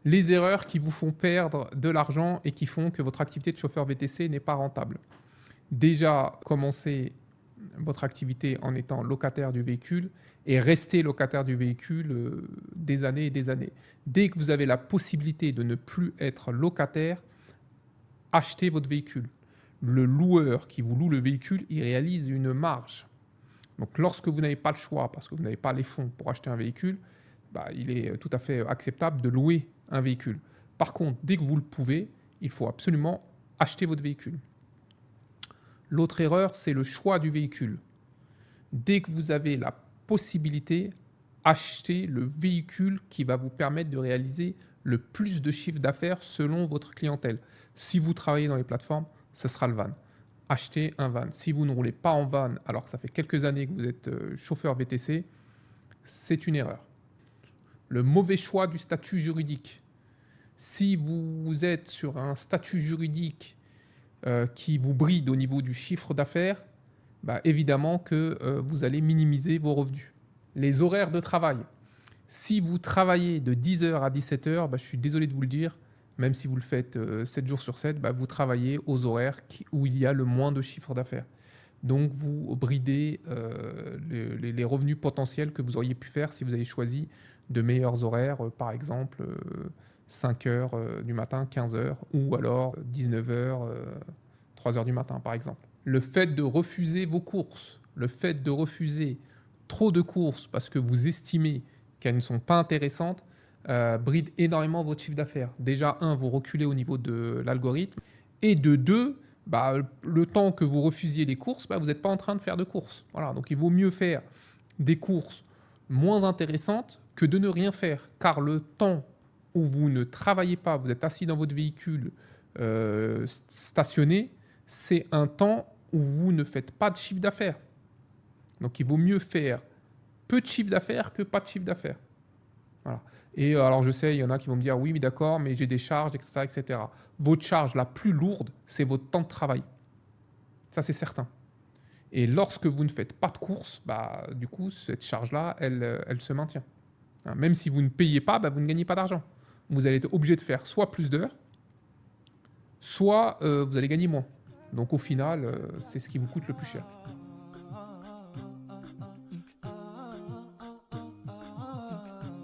les erreurs qui vous font perdre de l'argent et qui font que votre activité de chauffeur VTC n'est pas rentable. Déjà, commencez votre activité en étant locataire du véhicule et restez locataire du véhicule des années et des années. Dès que vous avez la possibilité de ne plus être locataire, achetez votre véhicule. Le loueur qui vous loue le véhicule, il réalise une marge. Donc lorsque vous n'avez pas le choix, parce que vous n'avez pas les fonds pour acheter un véhicule, il est tout à fait acceptable de louer un véhicule. Par contre, dès que vous le pouvez, il faut absolument acheter votre véhicule. L'autre erreur, c'est le choix du véhicule. Dès que vous avez la possibilité, achetez le véhicule qui va vous permettre de réaliser le plus de chiffre d'affaires selon votre clientèle. Si vous travaillez dans les plateformes, ce sera le van. Achetez un van. Si vous ne roulez pas en van alors que ça fait quelques années que vous êtes chauffeur VTC, c'est une erreur. Le mauvais choix du statut juridique. Si vous êtes sur un statut juridique qui vous bride au niveau du chiffre d'affaires, évidemment que vous allez minimiser vos revenus. Les horaires de travail. Si vous travaillez de 10h à 17h, je suis désolé de vous le dire, même si vous le faites 7 jours sur 7, vous travaillez aux horaires où il y a le moins de chiffre d'affaires. Donc vous bridez les revenus potentiels que vous auriez pu faire si vous avez choisi de meilleurs horaires, par exemple 5h du matin, 15h, ou alors 19h, 3h du matin, par exemple. Le fait de refuser vos courses, le fait de refuser trop de courses parce que vous estimez qu'elles ne sont pas intéressantes, bride énormément votre chiffre d'affaires. Déjà, vous reculez au niveau de l'algorithme, et de deux, le temps que vous refusiez les courses, vous n'êtes pas en train de faire de courses. Voilà, donc il vaut mieux faire des courses moins intéressantes que de ne rien faire, car le temps où vous ne travaillez pas, vous êtes assis dans votre véhicule stationné, c'est un temps où vous ne faites pas de chiffre d'affaires. Donc il vaut mieux faire peu de chiffre d'affaires que pas de chiffre d'affaires. Voilà. Et alors je sais, il y en a qui vont me dire oui, mais d'accord, mais j'ai des charges, etc., etc. Votre charge la plus lourde, c'est votre temps de travail. Ça, c'est certain. Et lorsque vous ne faites pas de courses, du coup, cette charge-là, elle se maintient. Même si vous ne payez pas, vous ne gagnez pas d'argent. Vous allez être obligé de faire soit plus d'heures, soit vous allez gagner moins. Donc au final, c'est ce qui vous coûte le plus cher.